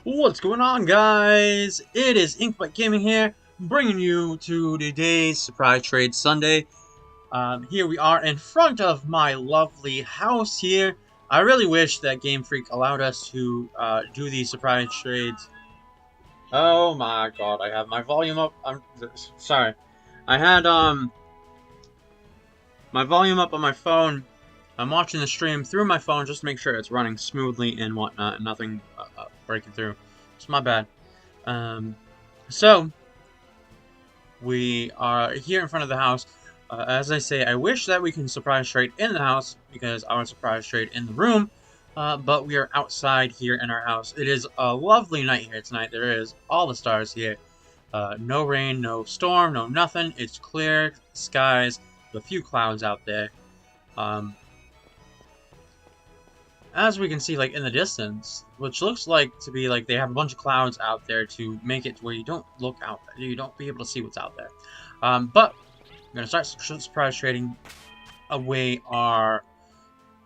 What's going on, guys? It is Inkbite Gaming here, bringing you to today's Surprise Trade Sunday. Here we are in front of my lovely house here. I really wish that Game Freak allowed us to do these surprise trades. Oh my god, I have my volume up. I'm sorry. I had my volume up on my phone. I'm watching the stream through my phone just to make sure it's running smoothly and whatnot, and nothing breaking through. It's my bad. So we are here in front of the house. As I say, I wish that we can surprise trade in the house because I want to surprise trade in the room. But we are outside here in our house. It is a lovely night here tonight. There is all the stars here. No rain, no storm, no nothing. It's clear skies with a few clouds out there. As we can see, like, in the distance, which looks like to be, like, they have a bunch of clouds out there to make it where you don't look out there. You don't be able to see what's out there. But I'm going to start surprise trading away our...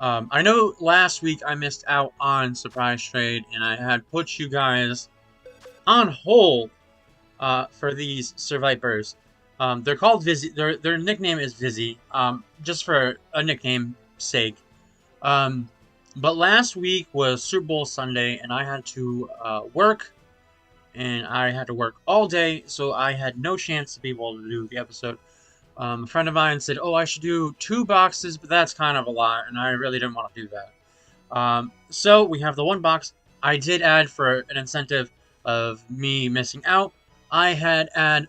I know last week I missed out on surprise trade, and I had put you guys on hold for these Sevipers. They're called Vizzy. Their nickname is Vizzy, just for a nickname sake. But last week was Super Bowl Sunday, and I had to work, and I had to work all day, so I had no chance to be able to do the episode. A friend of mine said, oh, I should do 2 boxes, but that's kind of a lot, and I really didn't want to do that. So we have the 1 box. I did add, for an incentive of me missing out, I had add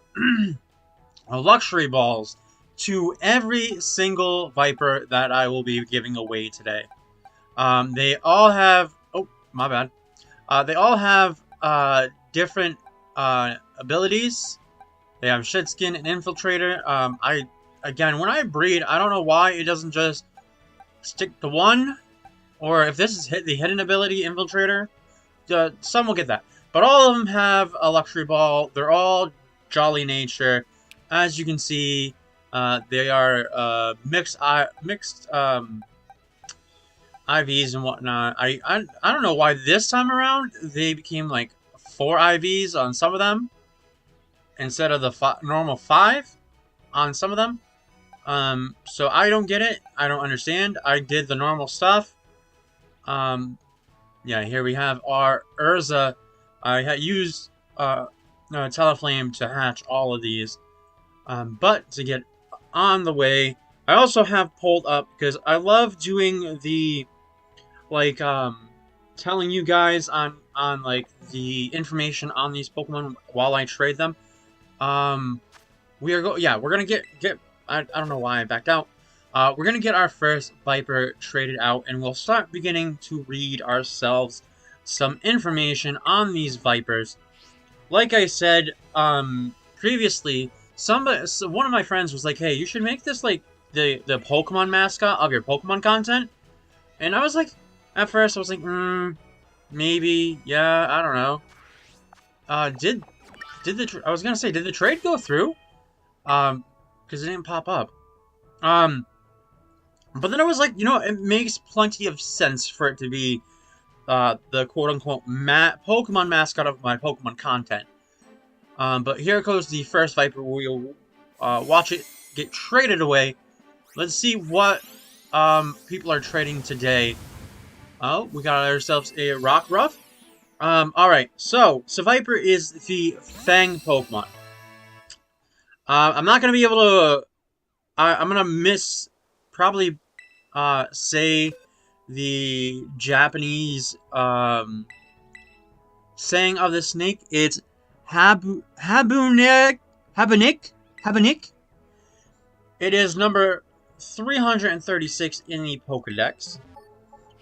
luxury balls to every single Viper that I will be giving away today. They all have... Oh, my bad. They all have different abilities. They have Shed Skin and Infiltrator. Again, when I breed, I don't know why it doesn't just stick to one. Or if this is the hidden ability, Infiltrator, some will get that. But all of them have a luxury ball. They're all jolly nature. As you can see, they are mixed IVs and whatnot. I don't know why this time around they became like 4 IVs on some of them instead of the normal 5 on some of them. So I don't get it. I don't understand. I did the normal stuff. Yeah, here we have our Urza. I had used Teleflame to hatch all of these. But to get on the way, I also have pulled up because I love doing the like telling you guys on like the information on these Pokemon while I trade them. We're gonna get I don't know why I backed out. We're gonna get our first Viper traded out, and we'll start beginning to read ourselves some information on these Vipers. Like I said previously, one of my friends was like, hey, you should make this like the Pokemon mascot of your Pokemon content. And I was like, at first I was like, maybe, yeah, I don't know. Did the trade go through? Because it didn't pop up. But then I was like, you know, it makes plenty of sense for it to be the quote-unquote Pokemon mascot of my Pokemon content. But here goes the first Viper. We'll watch it get traded away. Let's see what people are trading today. Oh, we got ourselves a Rock Ruff. Alright, so Seviper is the Fang Pokemon. I'm not going to be able to... I'm going to probably say the Japanese saying of the snake. It's Habunik. It is number 336 in the Pokedex.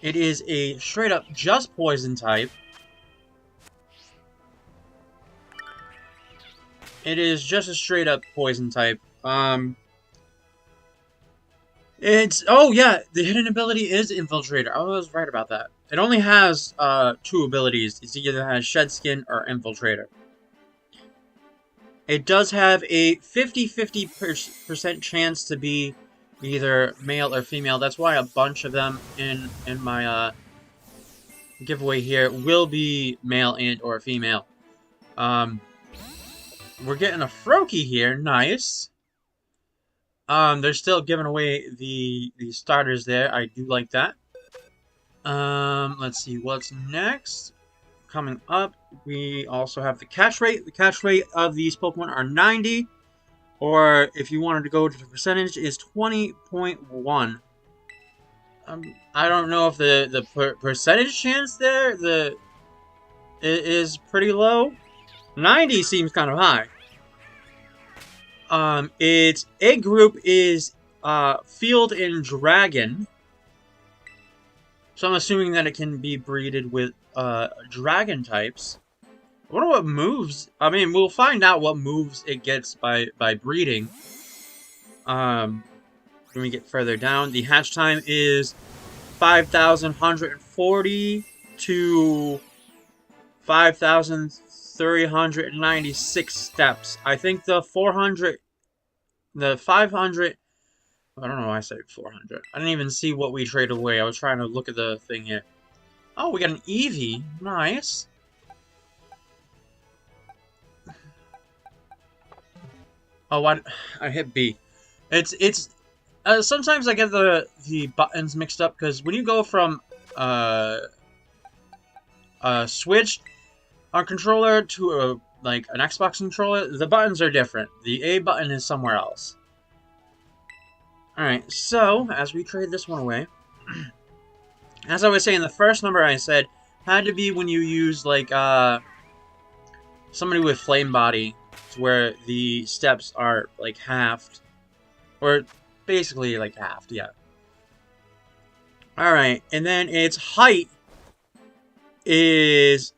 It is a straight up just poison type. It is just a straight up poison type. It's... Oh, yeah, the hidden ability is Infiltrator. I was right about that. It only has 2 abilities. It either has Shed Skin or Infiltrator. It does have a 50-50% chance to be either male or female. That's why a bunch of them in my giveaway here will be male and or female. We're getting a Froakie here. Nice. They're still giving away the starters there. I do like that. Let's see what's next. Coming up, we also have the catch rate. The catch rate of these Pokemon are 90, or if you wanted to go to the percentage, is 20.1. I don't know if the percentage chance there is pretty low. 90 seems kind of high. Its egg group is Field and Dragon. So I'm assuming that it can be breeded with dragon types. I wonder what moves. I mean, we'll find out what moves it gets by breeding. When we get further down, the hatch time is 5,140 to 5,396 steps. I think the 500. I don't know why I said 400. I didn't even see what we traded away. I was trying to look at the thing here. Oh, we got an Eevee. Nice. Oh, what? I hit B. Sometimes I get the buttons mixed up because when you go from Switch controller to like an Xbox controller, the buttons are different. The A button is somewhere else. Alright, so, as we trade this one away, as I was saying, the first number I said had to be when you use, like, somebody with Flame Body, where the steps are, like, halved. Or, basically, like, halved, yeah. Alright, and then its height is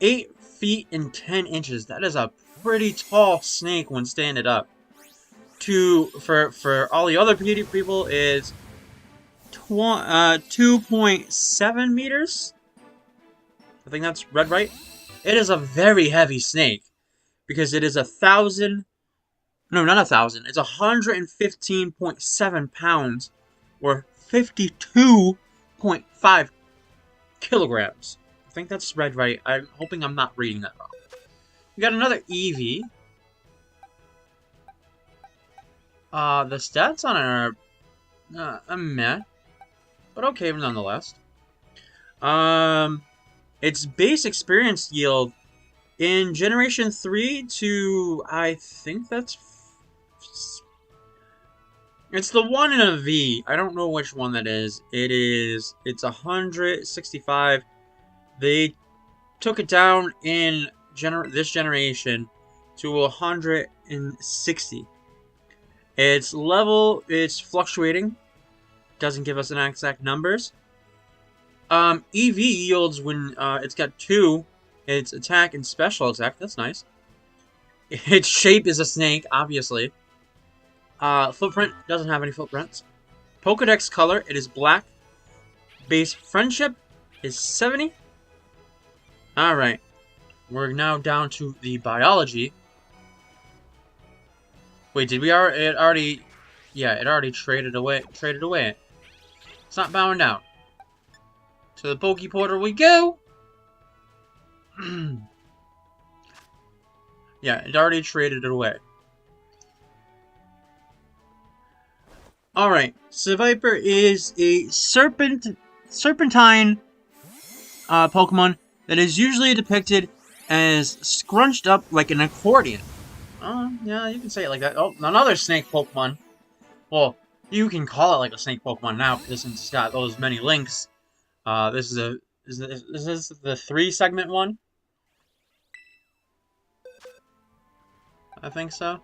8 feet and 10 inches. That is a pretty tall snake when standing up. For all the other people is 2.7 meters. I think that's read right. It is a very heavy snake because it is 1,000. No, not 1,000. It's 115.7 pounds, or 52.5 kilograms. I think that's read right. I'm hoping I'm not reading that wrong. We got another Eevee. The stats on it are a meh, but okay nonetheless. Its base experience yield in Generation 3 to, I think that's... It's the one in a V. I don't know which one that is. It's 165. They took it down in this generation to 160. Its level is fluctuating. Doesn't give us an exact numbers. EV yields when it's got 2. Its attack and special attack. That's nice. Its shape is a snake, obviously. Footprint doesn't have any footprints. Pokedex color, it is black. Base friendship is 70. Alright. We're now down to the biology. Wait, did we already... Yeah, it already traded away. It's not bowing down. To the Poke Portal we go! Yeah, it already traded it away. Alright, Seviper is a serpentine Pokemon that is usually depicted as scrunched up like an accordion. Yeah, you can say it like that. Oh, another snake Pokemon. Well, you can call it like a snake Pokemon now, because since it's got those many links. Is this the 3-segment one? I think so.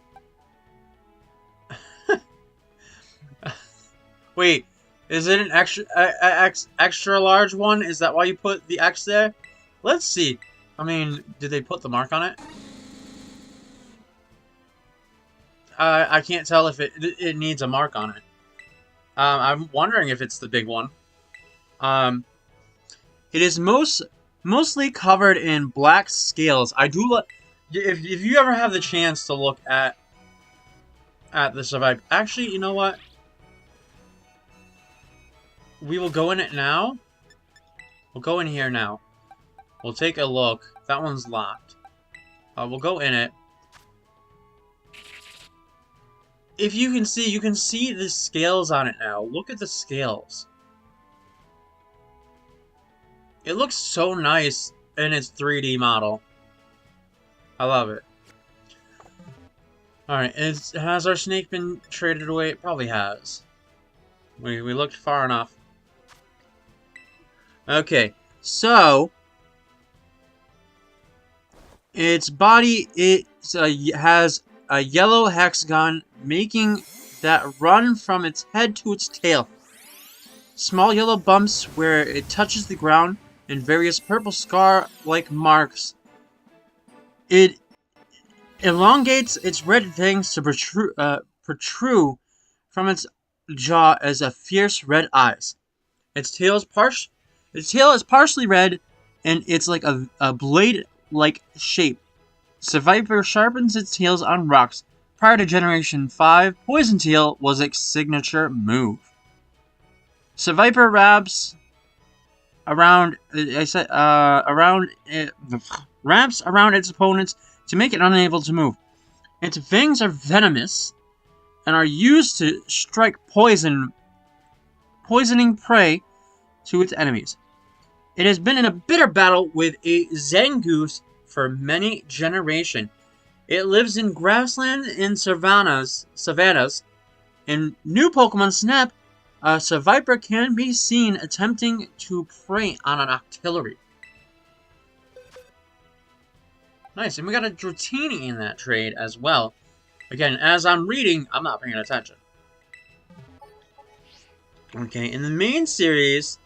Wait, is it an extra large one? Is that why you put the X there? Let's see. I mean, did they put the mark on it? I can't tell if it needs a mark on it. I'm wondering if it's the big one. It is mostly covered in black scales. I do look. If you ever have the chance to look at the Seviper, actually, you know what? We will go in it now. We'll go in here now. We'll take a look. That one's locked. We'll go in it. If you can see the scales on it now. Look at the scales. It looks so nice in its 3D model. I love it. Alright, has our snake been traded away? It probably has. We looked far enough. Okay, so its body has a yellow hexagon making that run from its head to its tail. Small yellow bumps where it touches the ground and various purple scar-like marks. It elongates its red fangs to protrude from its jaw as a fierce red eyes. Its tail is partially red, and it's like a blade-like shape. Seviper sharpens its tails on rocks. Prior to Generation 5, Poison Tail was its signature move. Seviper wraps around its opponents to make it unable to move. Its fangs are venomous and are used to strike poisoning prey to its enemies. It has been in a bitter battle with a Zangoose for many generations. It lives in grassland and savannas. In new Pokemon Snap, Seviper can be seen attempting to prey on an Octillery. Nice, and we got a Dratini in that trade as well. Again, as I'm reading, I'm not paying attention. Okay, in the main series,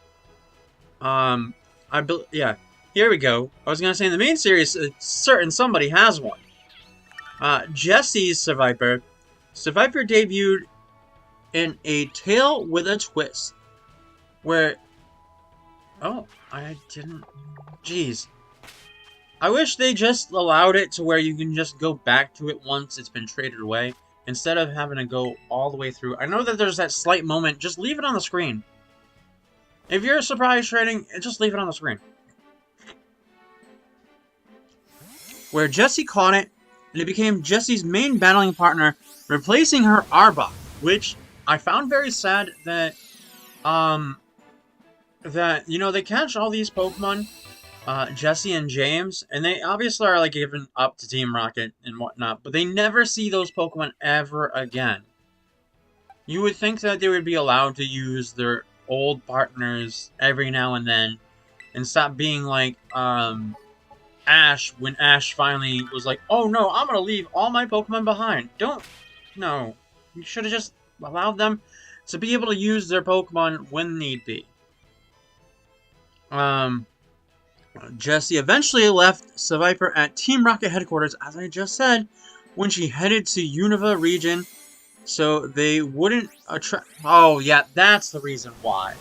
yeah, here we go. I was gonna say in the main series, somebody has one. Jesse's Seviper. Seviper debuted in a Tale with a Twist, where... Oh, I didn't... Jeez. I wish they just allowed it to where you can just go back to it once it's been traded away, instead of having to go all the way through. I know that there's that slight moment, just leave it on the screen. If you're surprise trading, just leave it on the screen. Where Jessie caught it, and it became Jessie's main battling partner, replacing her Arbok, which I found very sad that, you know, they catch all these Pokemon, Jessie and James, and they obviously are, like, given up to Team Rocket and whatnot, but they never see those Pokemon ever again. You would think that they would be allowed to use their old partners every now and then, and stop being like, Ash, when Ash finally was like, oh no, I'm gonna leave all my Pokemon behind. No. You should have just allowed them to be able to use their Pokemon when need be. Jessie eventually left Seviper at Team Rocket headquarters, as I just said, when she headed to Unova region, so they wouldn't attract... Oh, yeah, that's the reason why.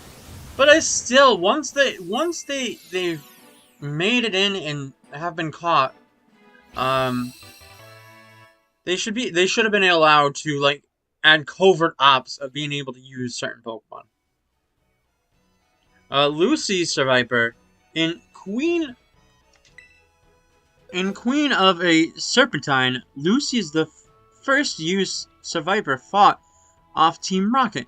But I still, once they've made it in and have been caught, they should have been allowed to, like, add covert ops of being able to use certain Pokemon. Lucy Seviper in Queen of a Serpentine, Lucy is the first use Seviper fought off Team Rocket,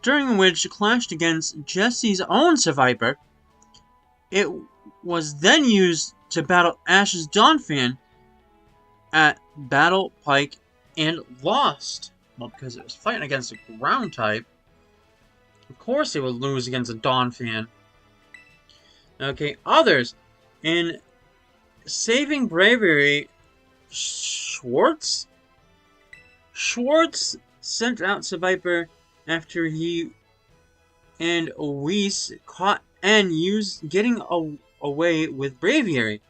during which it clashed against Jessie's own Seviper. It was then used to battle Ash's Donphan at Battle Pike and lost. Well, because it was fighting against a ground type. Of course it would lose against a Donphan. Okay, others. In Saving Bravery, Schwartz sent out Seviper after he and Weiss caught N getting away with Braviary.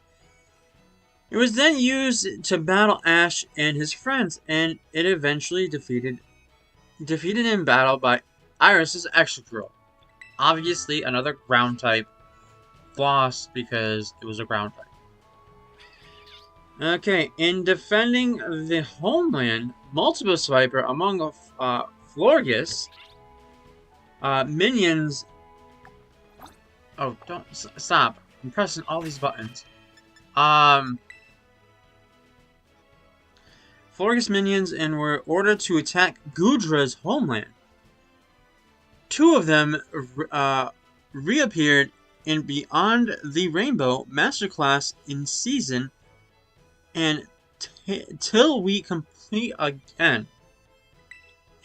It was then used to battle Ash and his friends, and it eventually defeated in battle by Iris's Excadrill. Obviously, another ground type lost because it was a ground type. Okay, in defending the homeland, multiple Seviper among Florges, minions Oh, don't stop. I'm pressing all these buttons. Florgus minions and were ordered to attack Gudra's homeland. 2 of them reappeared in Beyond the Rainbow Masterclass in season and till we complete again.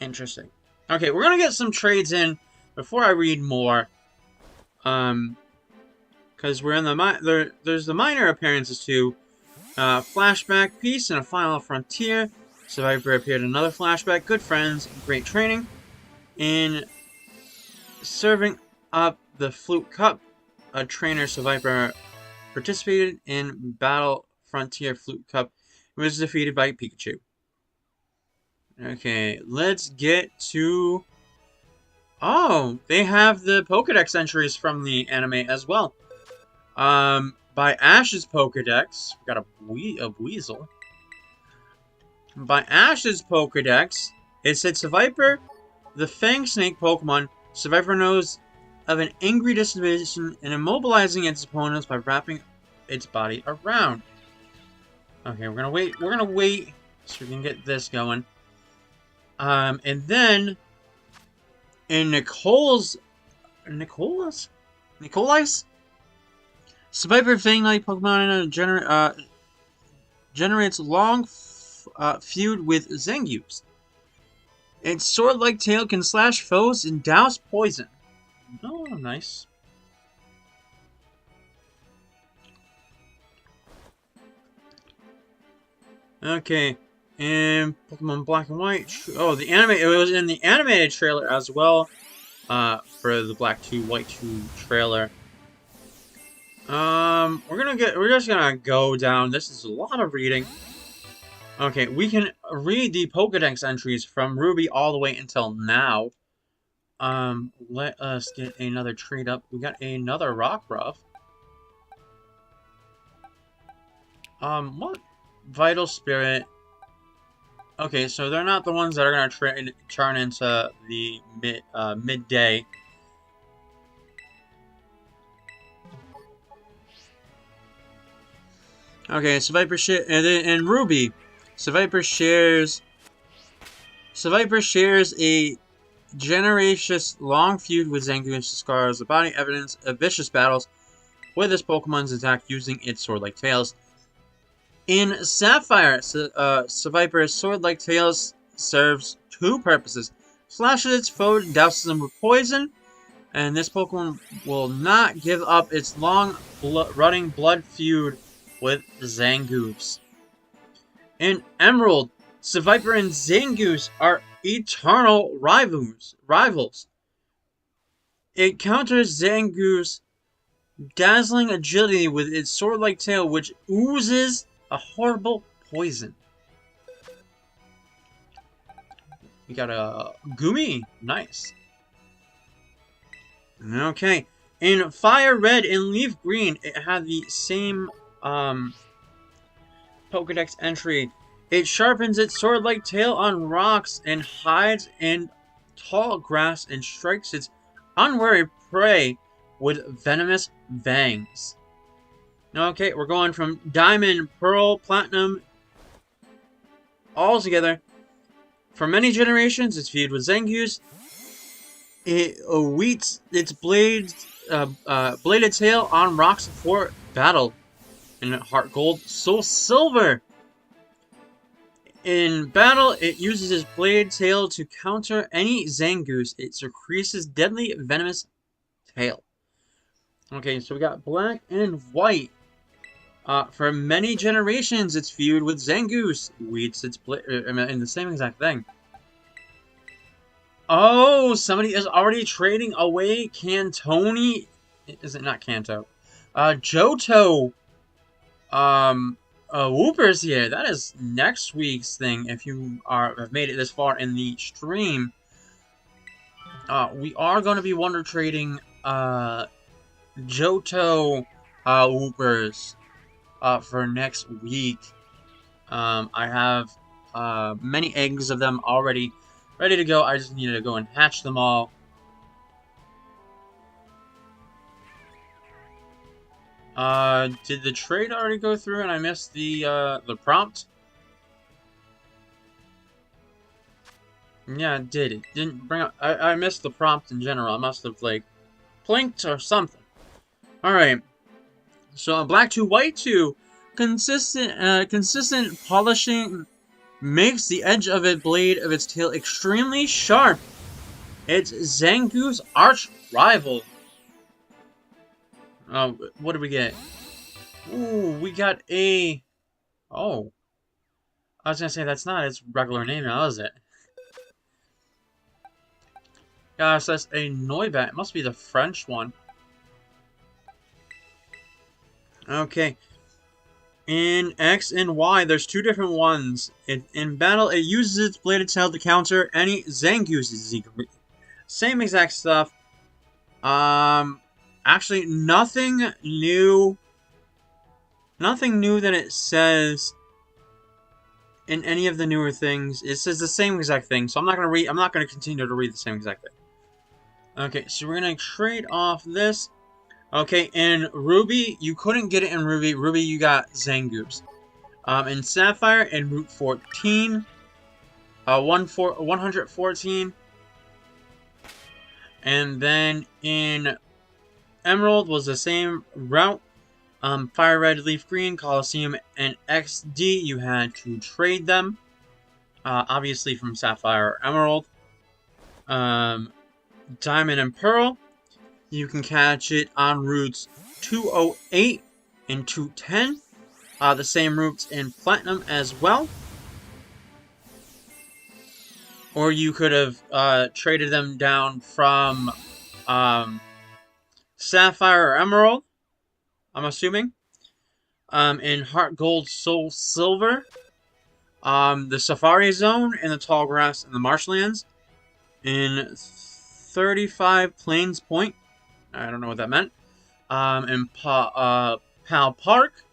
Interesting. Okay, we're gonna get some trades in before I read more. Because we're in the there's the minor appearances too. Flashback, Peace, and a Final Frontier. Seviper appeared in another flashback. Good friends, great training. In serving up the Flute Cup, a trainer Seviper participated in Battle Frontier Flute Cup and was defeated by Pikachu. Okay, let's get to... Oh, they have the Pokedex entries from the anime as well. By Ash's Pokedex, we got a Weasel. By Ash's Pokedex, it said Seviper, the Fang Snake Pokemon. Seviper knows of an angry disposition and immobilizing its opponents by wrapping its body around. Okay, we're gonna wait. We're gonna wait so we can get this going. And then in Nikolai's Seviper Fang-like Pokemon generates long feud with Zangoose. Its sword-like tail can slash foes and douse poison. Oh, nice. Okay, and Pokemon Black and White. Oh, the anime. It was in the animated trailer as well. For the Black 2, White 2 trailer. We're just gonna go down. This is a lot of reading. Okay, we can read the Pokedex entries from Ruby all the way until now. Let us get another trade up. We got another Rockruff. What? Vital Spirit. Okay, so they're not the ones that are gonna turn into the midday. Okay, Seviper and Ruby. Seviper shares a generations long feud with Zangoose scars the body evidence of vicious battles with this Pokemon's attack using its sword-like tails. In Sapphire, Seviper's sword-like tails serves 2 purposes. Slashes its foe and douses them with poison, and this Pokemon will not give up its long running blood feud with Zangoose. In Emerald, Seviper and Zangoose are eternal rivals. It counters Zangoose's dazzling agility with its sword-like tail, which oozes a horrible poison. We got a Gumi. Nice. Okay. In Fire Red and Leaf Green, it had the same Pokedex entry. It sharpens its sword-like tail on rocks and hides in tall grass and strikes its unwary prey with venomous fangs. Okay, we're going from Diamond, Pearl, Platinum, all together. For many generations, it's feud with Zangoose. It awaits its bladed tail on rocks for battle. In Heart Gold, Soul Silver. In battle, it uses its bladed tail to counter any Zangoose. It secretes deadly venomous tail. Okay, so we got Black and White. For many generations, it's feud with Zangoose. Weeds its in the same exact thing. Oh, somebody is already trading away Cantoni. Is it not Kanto? Johto. Whoopers here. That is next week's thing. If you have made it this far in the stream, we are going to be wonder trading Johto Whoopers for next week. I have many eggs of them already ready to go. I just needed to go and hatch them all. Did the trade already go through and I missed the prompt? Yeah, it did. It didn't bring up... I missed the prompt in general. I must have, like, blinked or something. Alright. So, black 2, white 2. Consistent polishing makes the edge of a blade of its tail extremely sharp. It's Zangoose arch rival. Oh, what did we get? Ooh, we got a... Oh. I was gonna say that's not its regular name now, is it? Gosh, that's a Noibat. It must be the French one. Okay. In X and Y, there's two different ones. In battle, it uses its bladed tail to counter any Zangoose's. Same exact stuff. Actually, nothing new. Nothing new that it says in any of the newer things. It says the same exact thing, so I'm not gonna continue to read the same exact thing. Okay, so we're gonna trade off this. Okay, in Ruby, you couldn't get it in Ruby. Ruby, you got Zangoose. In Sapphire, in Route 14, 114. And then in Emerald was the same route. Fire Red, Leaf Green, Coliseum, and XD, you had to trade them. Obviously from Sapphire or Emerald. Diamond and Pearl, you can catch it on routes 208 and 210. The same routes in Platinum as well. Or you could have traded them down from Sapphire or Emerald, I'm assuming. In Heart Gold, Soul Silver. The Safari Zone and the Tall Grass and the Marshlands. In 35 Plains Point. I don't know what that meant. In Pal Park.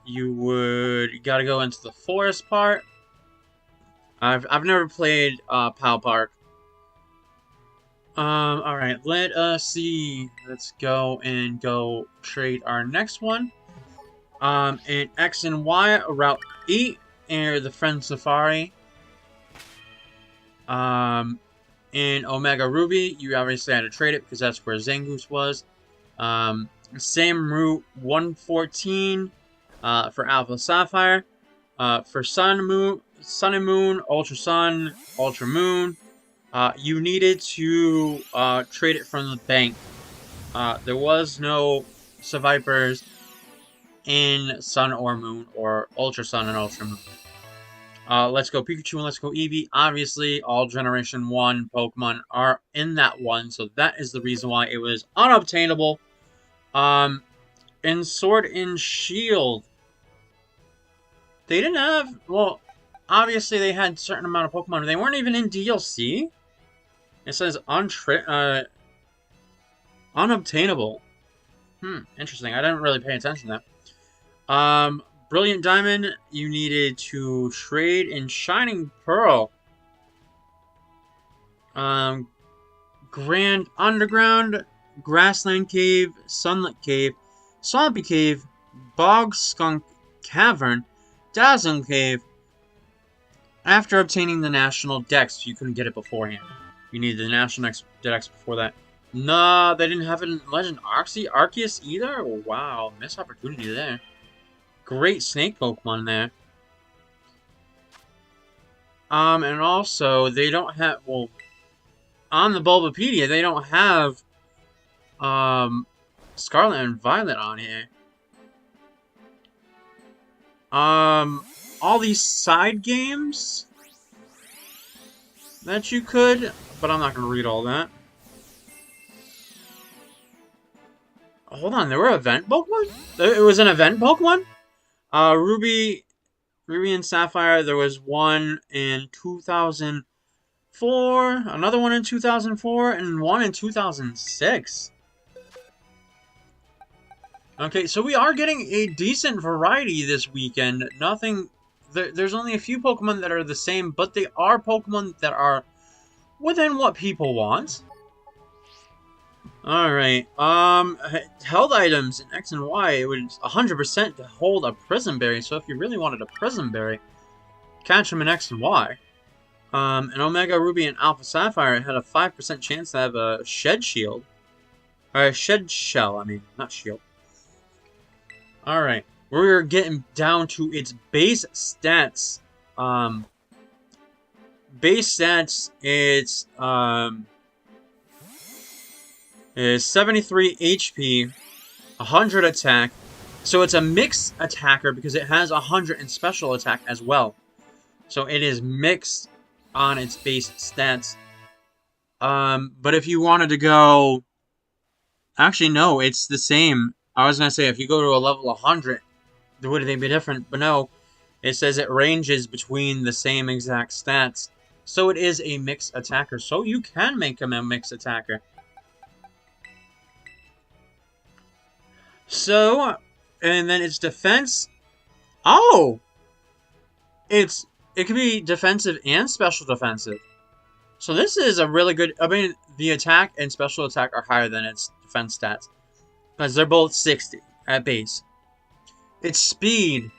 You gotta go into the forest part. I've never played Pal Park. Alright, let us see. Let's go trade our next one. In X and Y, Route 8, and the Friend Safari. In Omega Ruby, you obviously had to trade it because that's where Zangoose was. Same route 114 for Alpha Sapphire. For Sun and Moon, Ultra Sun, Ultra Moon, you needed to trade it from the bank. There was no Sevipers in Sun or Moon, or Ultra Sun and Ultra Moon. Let's Go Pikachu and Let's Go Eevee. Obviously, all Generation 1 Pokemon are in that one, so that is the reason why it was unobtainable. In Sword and Shield, they didn't have... Well, obviously they had a certain amount of Pokemon. They weren't even in DLC. It says unobtainable. Interesting. I didn't really pay attention to that. Brilliant Diamond, you needed to trade in Shining Pearl. Grand Underground, Grassland Cave, Sunlit Cave, Swampy Cave, Bog Skunk Cavern, Dazzling Cave. After obtaining the National Dex, you couldn't get it beforehand. You needed the National Dex before that. Nah, they didn't have it in Legend Arceus either? Oh, wow, missed opportunity there. Great snake Pokemon there. And also, they don't have, well, on the Bulbapedia, they don't have, Scarlet and Violet on here. All these side games that you could, but I'm not going to read all that. Hold on, there were event Pokemon? It was an event Pokemon? Ruby and Sapphire, there was one in 2004, another one in 2004, and one in 2006. Okay, so we are getting a decent variety this weekend. There's only a few Pokemon that are the same, but they are Pokemon that are within what people want. Alright, held items in X and Y, it would 100% to hold a prison berry, so if you really wanted a prison berry, catch them in X and Y. An Omega Ruby and Alpha Sapphire had a 5% chance to have a shed shield. Or a shed shell, I mean, not shield. Alright, we're getting down to its base stats. Base stats, it's, is 73 HP, 100 attack. So it's a mixed attacker because it has 100 in special attack as well. So it is mixed on its base stats. But if you wanted to go... Actually, no, it's the same. I was going to say, if you go to a level 100, would they be different? But no, it says it ranges between the same exact stats. So it is a mixed attacker. So you can make him a mixed attacker. So, and then its defense. Oh! It can be defensive and special defensive. So this is a really good... I mean, the attack and special attack are higher than its defense stats. Because they're both 60 at base. Its speed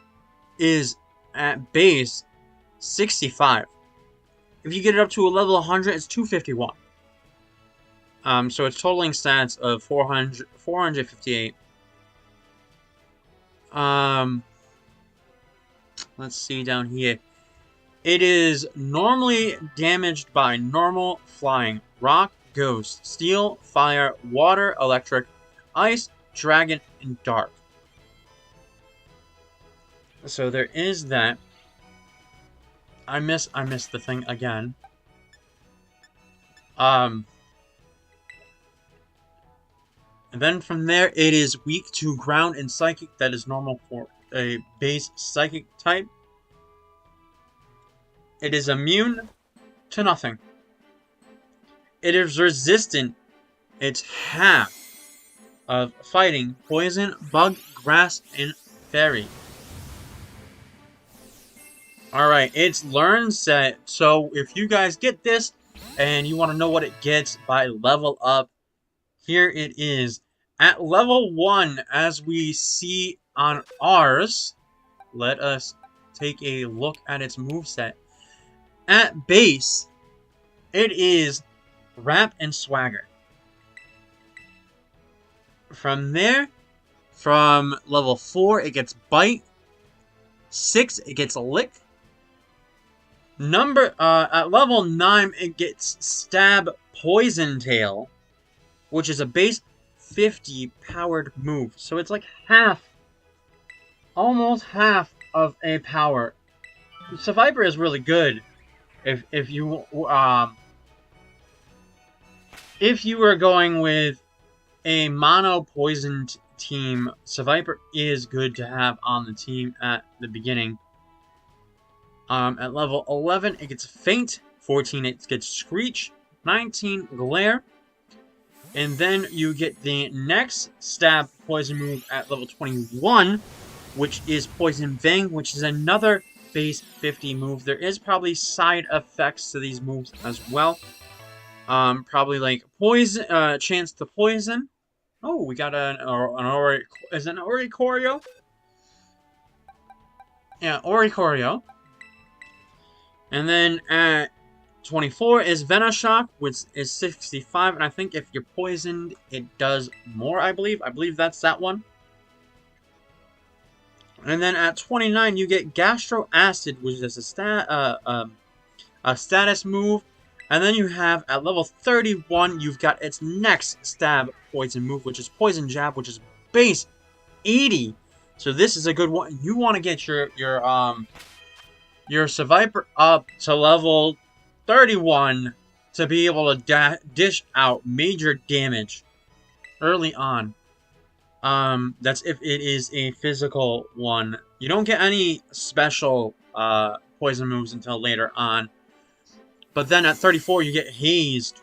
is at base 65. If you get it up to a level 100, it's 251. So it's totaling stats of 458. Let's see down here. It is normally damaged by normal, flying, rock, ghost, steel, fire, water, electric, ice, dragon, and dark. So there is that. I missed the thing again. And then from there, it is weak to ground and psychic. That is normal for a base psychic type. It is immune to nothing. It is resistant. It's half of fighting, poison, bug, grass, and fairy. Alright, it's learn set. So if you guys get this and you want to know what it gets by level up, here it is. At level 1, as we see on ours, let us take a look at its moveset. At base, it is Rap and Swagger. From there, from level 4, it gets Bite. 6, it gets Lick. At level 9, it gets Stab Poison Tail, which is a base 50 powered move. So it's like half, almost half of a power. Seviper is really good. If you were going with a mono poisoned team, Seviper is good to have on the team at the beginning. At level 11, it gets Faint. 14, it gets Screech. 19, Glare. And then you get the next Stab Poison move at level 21, which is Poison Fang, which is another base 50 move. There is probably side effects to these moves as well. Probably like poison, chance to poison. Oh, we got an Oricorio? Yeah, Oricorio. And then at 24 is Venoshock, which is 65, and I think if you're poisoned, it does more, I believe. I believe that's that one. And then at 29, you get Gastro Acid, which is a status move. And then you have, at level 31, you've got its next Stab Poison move, which is Poison Jab, which is base 80. So this is a good one. You want to get your Seviper up to level 31 to be able to dish out major damage early on. That's if it is a physical one. You don't get any special poison moves until later on. But then at 34 you get Haze.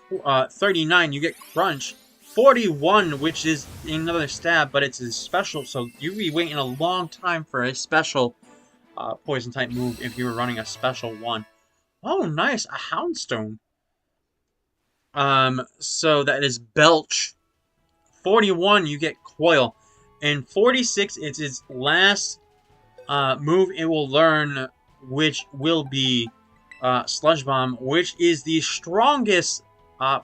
39 you get Crunch. 41, which is another stab, but it's a special, so you'd be waiting a long time for a special poison type move if you were running a special one. Oh, nice, a Houndstone. So that is Belch. 41, you get Coil. And 46, it's its last move it will learn, which will be Sludge Bomb, which is the strongest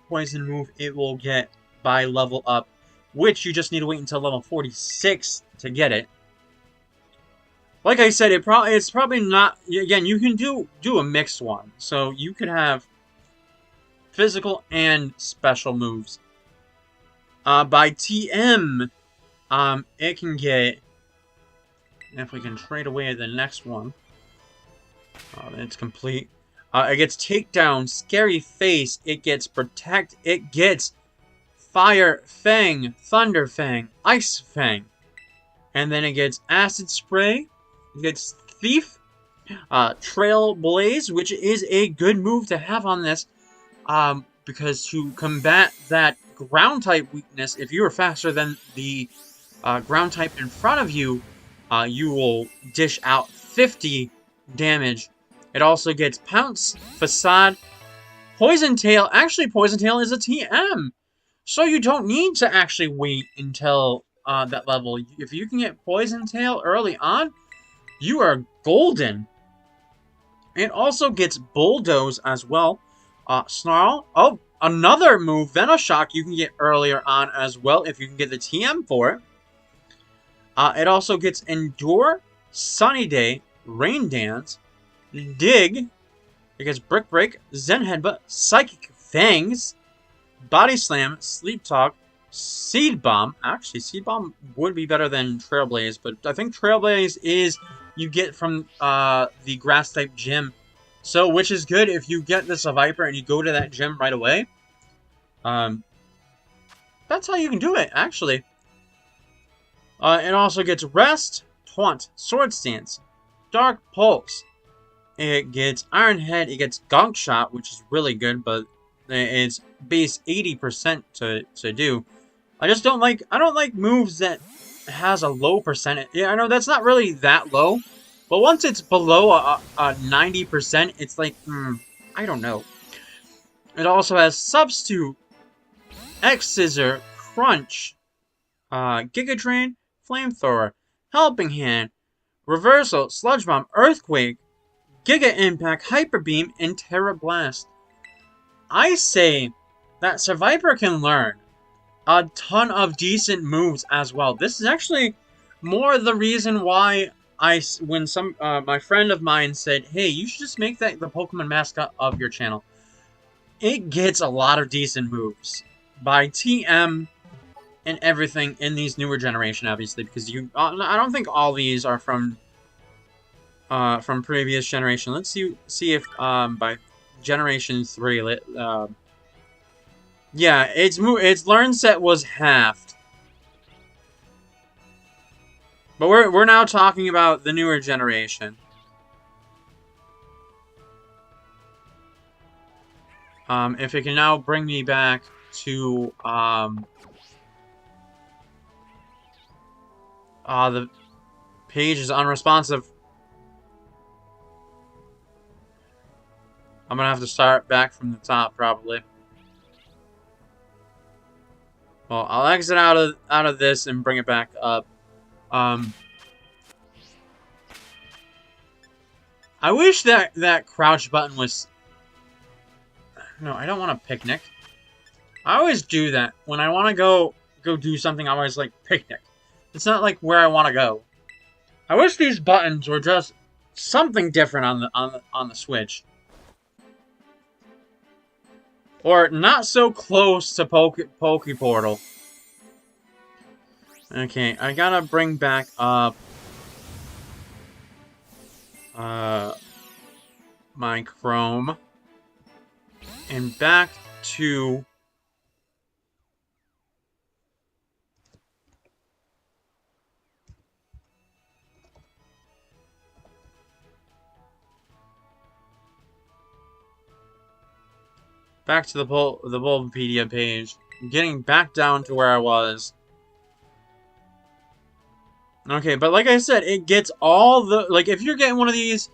poison move it will get by level up, which you just need to wait until level 46 to get it. Like I said, it's probably not. Again, you can do a mixed one, so you could have physical and special moves. By TM, it can get. If we can trade away the next one, it's complete. It gets Takedown, Scary Face. It gets Protect. It gets Fire Fang, Thunder Fang, Ice Fang, and then it gets Acid Spray. It gets Thief, Trail Blaze, which is a good move to have on this, because to combat that ground type weakness, if you are faster than the ground type in front of you, you will dish out 50 damage. It also gets Pounce, Facade, Poison Tail. Actually, Poison Tail is a TM, so you don't need to actually wait until that level. If you can get Poison Tail early on, you are golden. It also gets Bulldoze as well. Snarl. Oh, another move, Venoshock, you can get earlier on as well if you can get the TM for it. It also gets Endure, Sunny Day, Rain Dance, Dig. It gets Brick Break, Zen Headbutt, Psychic Fangs, Body Slam, Sleep Talk, Seed Bomb. Actually, Seed Bomb would be better than Trailblaze, but I think Trailblaze is you get from the Grass type gym. So, which is good if you get the Seviper and you go to that gym right away. That's how you can do it, actually. It also gets Rest, Taunt, Sword Stance, Dark Pulse. It gets Iron Head. It gets Gunk Shot, which is really good, but it's base 80% to do. I don't like moves that has a low percentage. Yeah, I know that's not really that low, but once it's below a 90%, it's like, I don't know. It also has Substitute, X-Scissor, Crunch, Giga Drain, Flamethrower, Helping Hand, Reversal, Sludge Bomb, Earthquake, Giga Impact, Hyper Beam, and Terra Blast. I say that Seviper can learn a ton of decent moves as well. This is actually more the reason why when my friend of mine said, hey, you should just make that the Pokemon mascot of your channel. It gets a lot of decent moves by TM and everything in these newer generation, obviously, because I don't think all these are from previous generation. Let's see if by generation 3, yeah, its learn set was halved. But we're now talking about the newer generation. If it can now bring me back to the page is unresponsive. I'm gonna have to start back from the top probably. Well, I'll exit out of this and bring it back up. I wish that crouch button was. No, I don't want a picnic. I always do that when I want to go do something. I always like picnic. It's not like where I want to go. I wish these buttons were just something different on the Switch. Or not so close to Poke Portal. Okay, I gotta bring back up my Chrome and back to the Bulbapedia page. Getting back down to where I was. Okay, but like I said, it gets all the... Like, if you're getting one of these,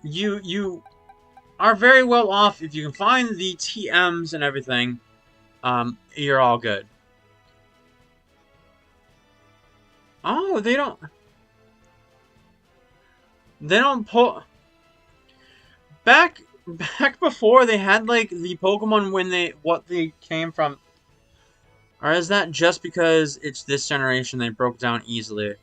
you are very well off. If you can find the TMs and everything, you're all good. Oh, they don't... They don't pull... Back before, they had, like, the Pokemon when what they came from. Or is that just because it's this generation they broke down easily?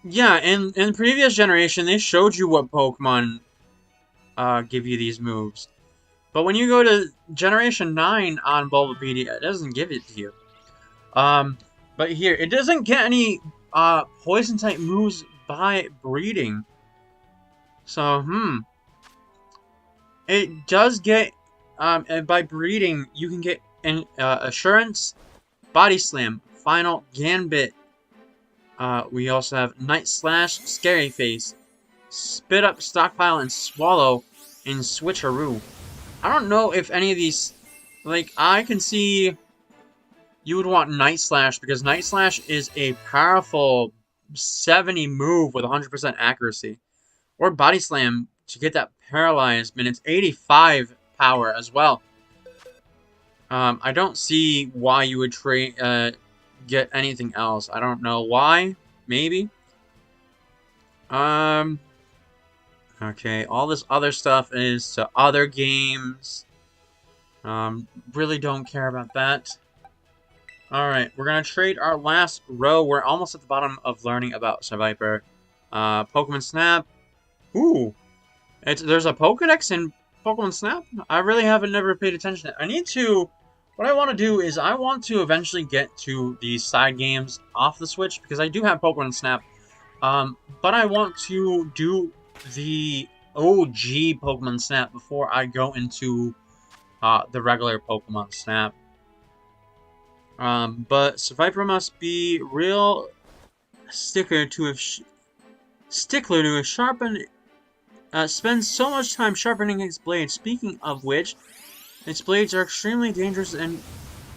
Yeah, in previous generation, they showed you what Pokemon give you these moves. But when you go to Generation 9 on Bulbapedia, it doesn't give it to you. But here, it doesn't get any Poison-type moves by breeding. So, It does get, and by breeding, you can get an Assurance, Body Slam, Final Gambit. We also have Night Slash, Scary Face, Spit Up, Stockpile, and Swallow, and Switcheroo. I don't know if any of these, like, I can see you would want Night Slash, because Night Slash is a powerful 70 move with 100% accuracy. Or Body Slam to get that paralyzed, and it's 85 power as well. I don't see why you would get anything else. I don't know why. Maybe. Okay, all this other stuff is to other games. Really don't care about that. Alright, we're gonna trade our last row. We're almost at the bottom of learning about Seviper. Pokemon Snap. Ooh. There's a Pokedex in Pokemon Snap? I really haven't never paid attention to it. What I want to do is I want to eventually get to these side games off the Switch, because I do have Pokemon Snap. But I want to do the OG Pokemon Snap before I go into the regular Pokemon Snap. But Seviper must be real stickler to a sharpened. Spends so much time sharpening its blades. Speaking of which, its blades are extremely dangerous, and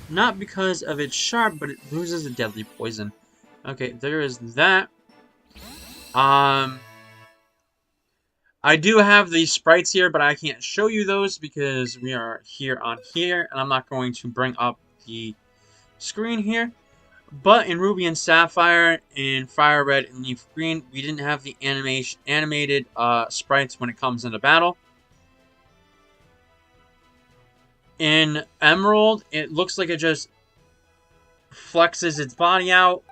not because of its sharp, but it loses a deadly poison. Okay, there is that. I do have the sprites here, but I can't show you those because we are here on here, and I'm not going to bring up the screen here. But in Ruby and Sapphire, in Fire Red and Leaf Green, we didn't have the animated sprites when it comes into battle. In Emerald, it looks like it just flexes its body out.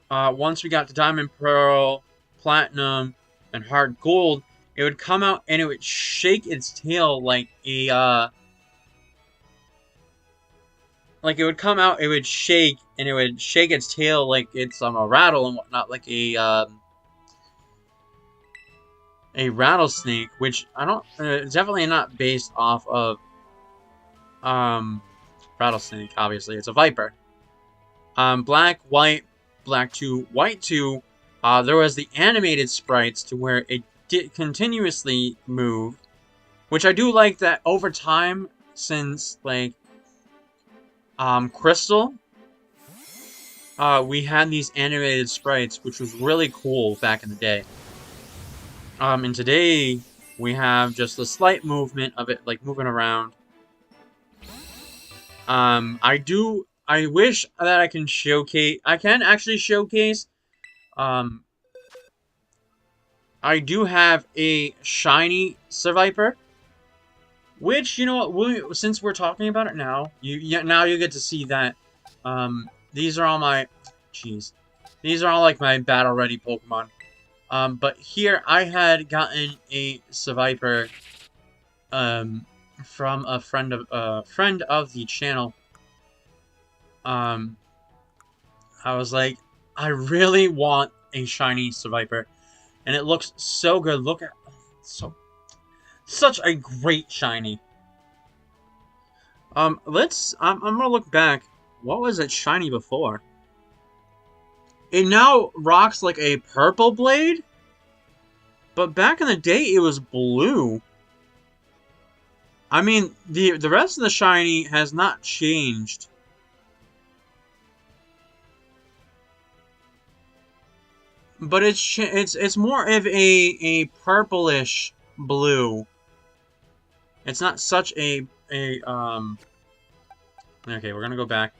Once we got to Diamond, Pearl, Platinum, and Hard Gold, it would come out and it would shake its tail like a it would come out, it would shake, and it would shake its tail like it's a rattle and whatnot, like a rattlesnake, which I don't, it's definitely not based off of rattlesnake. Obviously, it's a viper. Black, white, black 2, white 2. There was the animated sprites to where it did continuously move, which I do like that over time, since like Crystal, we had these animated sprites, which was really cool back in the day. And today, we have just a slight movement of it, like, moving around. I wish that I can actually showcase, I do have a shiny Seviper. Which, you know what, since we're talking about it now, now you get to see that, these are all my, these are all, like, my battle-ready Pokemon. But here, I had gotten a Seviper, from a friend of the channel. I was like, I really want a shiny Seviper, and it looks so good. Look at, such a great shiny. I'm gonna look back. What was it shiny before? It now rocks like a purple blade? But back in the day, it was blue. I mean, the rest of the shiny has not changed. But it's more of a purplish blue. It's not such a okay, we're gonna go back.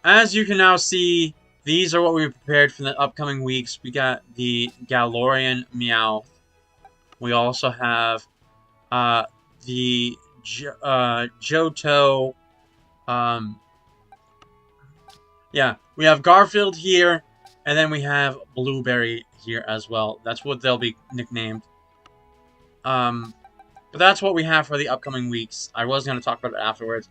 as you can now see, these are what we prepared for the upcoming weeks. We got the Galorian Meowth. We also have the Johto. Yeah, we have Garfield here, and then we have Blueberry here as well. That's what they'll be nicknamed. But that's what we have for the upcoming weeks. I was going to talk about it afterwards,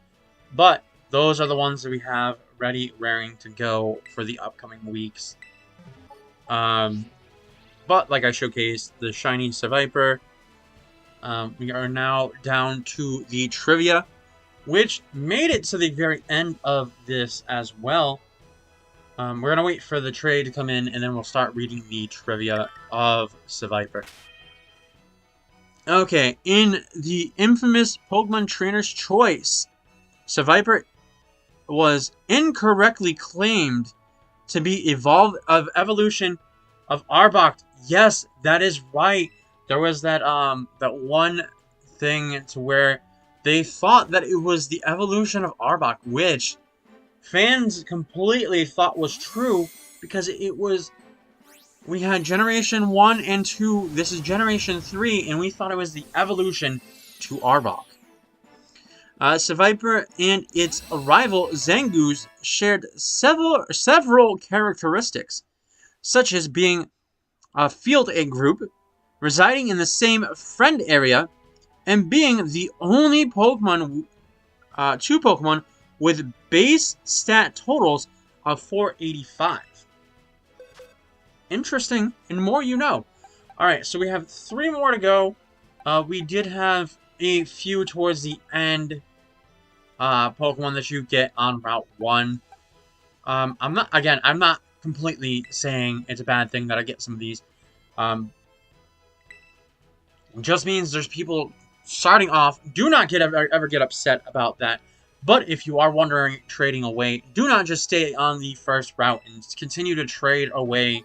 but those are the ones that we have ready, raring to go for the upcoming weeks. But like I showcased, the shiny Seviper. We are now down to the trivia, which made it to the very end of this as well. We're going to wait for the trade to come in, and then we'll start reading the trivia of Seviper. Okay, in the infamous Pokemon Trainer's Choice, Seviper was incorrectly claimed to be evolution of Arbok. Yes, that is right. There was that one thing to where they thought that it was the evolution of Arbok, which fans completely thought was true because it was. We had Generation 1 and 2. This is Generation 3, and we thought it was the evolution to Arbok. Seviper and its rival Zangoose shared several characteristics, such as being a Field A group, residing in the same friend area, and being the only Pokemon, two Pokemon with base stat totals of 485. Interesting, and more you know. Alright, so we have 3 more to go. We did have a few towards the end Pokemon that you get on Route 1. I'm not completely saying it's a bad thing that I get some of these. Just means there's people starting off. Do not ever get upset about that. But if you are wondering trading away, do not just stay on the first route and continue to trade away.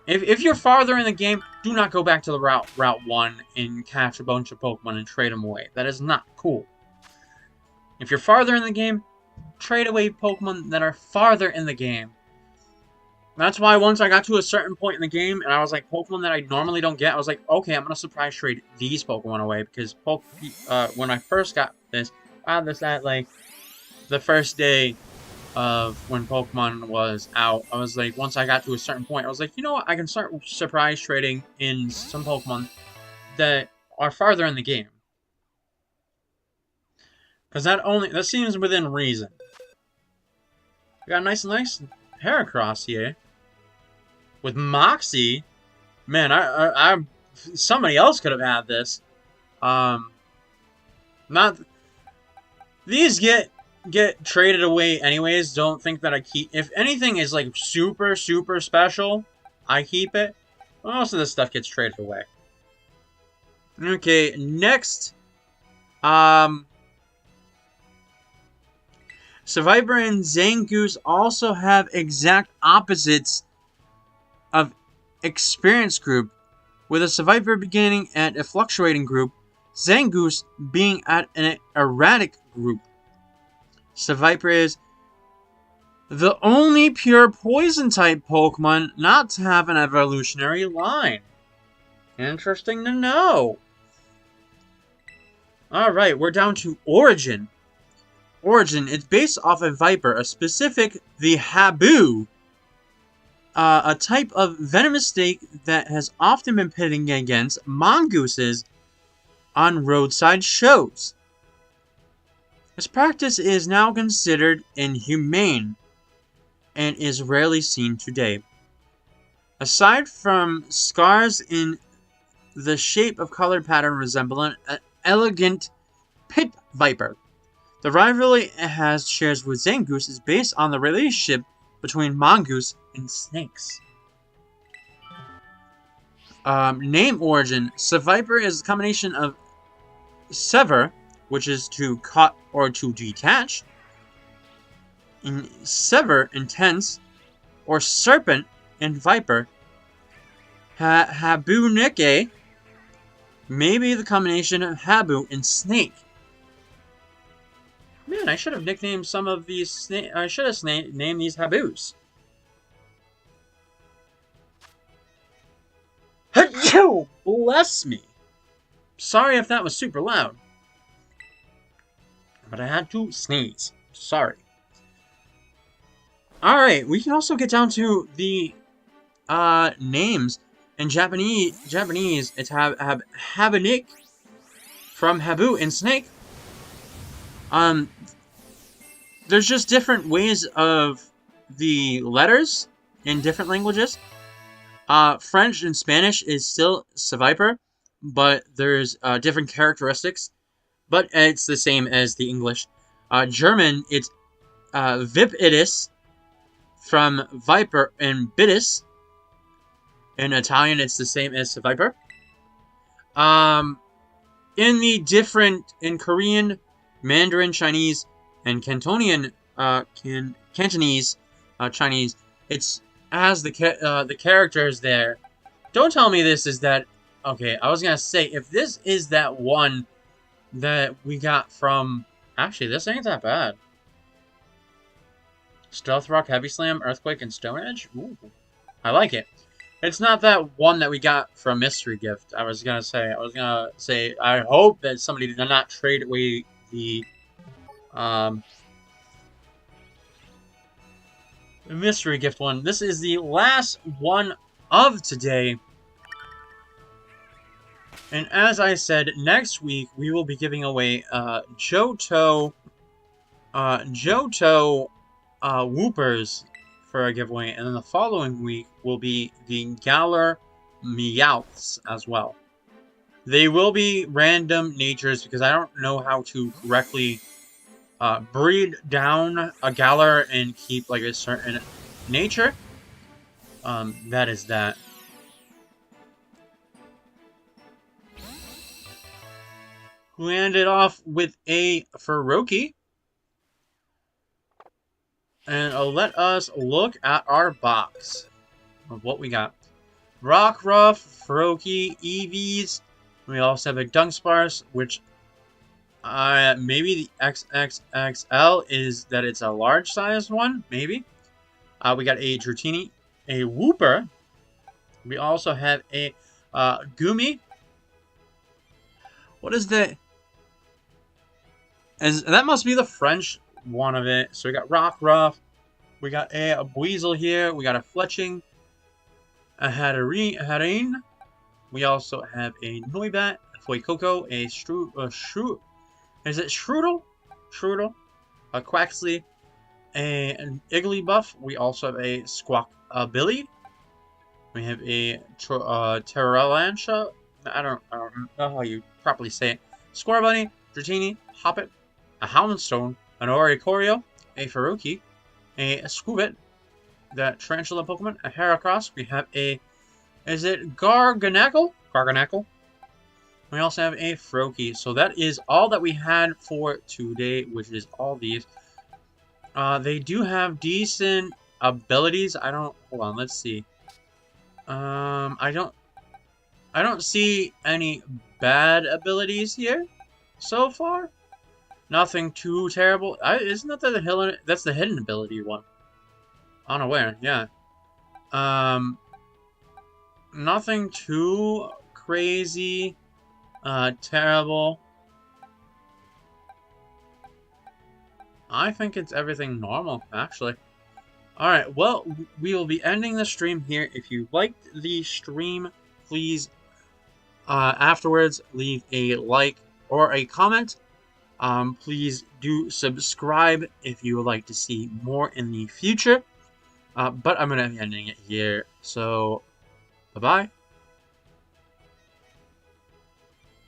If you're farther in the game, do not go back to the Route 1 and catch a bunch of Pokemon and trade them away. That is not cool. If you're farther in the game, trade away Pokemon that are farther in the game. That's why once I got to a certain point in the game, and I was like, Pokemon that I normally don't get, I was like, okay, I'm going to surprise trade these Pokemon away. Because when I first got this, I had this at, like, the first day of when Pokemon was out. I was like, once I got to a certain point, I was like, you know what, I can start surprise trading in some Pokemon that are farther in the game. Because that seems within reason. We got a nice Heracross here. With Moxie. Man, I somebody else could have had this. These get traded away anyways. Don't think that I keep. If anything is like super special, I keep it. Most of this stuff gets traded away. Okay, next. Seviper and Zangoose also have exact opposites of experience group, with a Seviper beginning at a fluctuating group, Zangoose being at an erratic group. Seviper is the only pure poison-type Pokemon not to have an evolutionary line. Interesting to know. Alright, we're down to Origin. Origin is based off a Viper, a specific, the Habu, a type of venomous snake that has often been pitting against mongooses on roadside shows. This practice is now considered inhumane and is rarely seen today. Aside from scars in the shape of color pattern resembling an elegant pit viper, the rivalry it shares with Zangoose is based on the relationship between mongoose and snakes. Name origin. Seviper is a combination of sever, which is to cut or to detach, and sever, intense, or serpent, and viper. Habunike may be the combination of habu and snake. Man, I should have nicknamed some of these. I should have named these Haboos. Achoo! Bless me. Sorry if that was super loud. But I had to sneeze. Sorry. Alright, we can also get down to the names. In Japanese, it's Habanik from Habu and Snake. There's just different ways of the letters in different languages. French and Spanish is still Seviper, but there's different characteristics. But it's the same as the English. German, it's Vipidis from Viper and Bidis. In Italian, it's the same as Seviper. In Korean, Mandarin, Chinese, and Cantonese Chinese, it's as the characters there. Don't tell me this is that. Okay, I was gonna say if this is that one that we got from. Actually, this ain't that bad. Stealth Rock, Heavy Slam, Earthquake, and Stone Edge. Ooh, I like it. It's not that one that we got from Mystery Gift. I was gonna say. I hope that somebody did not trade away the Mystery Gift one. This is the last one of today. And as I said, next week we will be giving away Johto Woopers for a giveaway, and then the following week will be the Galar Meowths as well. They will be random natures because I don't know how to correctly breed down a Galar and keep like a certain nature. That is that. We ended off with a Feroki. And let us look at our box of what we got. Rockruff, Feroki, Eevees. We also have a Dunsparce, which maybe the XXXL is that it's a large size one, maybe. We got a Dratini, a Wooper. We also have a Gumi. What is that? That must be the French one of it. So we got Rockruff. We got a Buizel here. We got a Fletching. A Hatterene. We also have a Noibat, a Fuecoco, a is it Strudel? Strudel. A Quaxley. An Igglybuff. We also have a Squawkabilly. We have a Terralancha. I don't know how you properly say it. Scorbunny, Dratini, Hoppet, a Houndstone, an Oricorio, a Feroki, a Scoobit, that Tarantula Pokemon, a Heracross. We have a, is it Garganacl? Garganacl. We also have a Feroki. So that is all that we had for today, which is all these. They do have decent abilities. Hold on, let's see. I don't see any bad abilities here so far. Nothing too terrible. Isn't that that's the hidden ability one? Unaware, yeah. Nothing too crazy, terrible. I think it's everything normal, actually. Alright, well, we will be ending the stream here. If you liked the stream, please, afterwards, leave a like or a comment. Please do subscribe if you would like to see more in the future. But I'm going to be ending it here. So, bye-bye.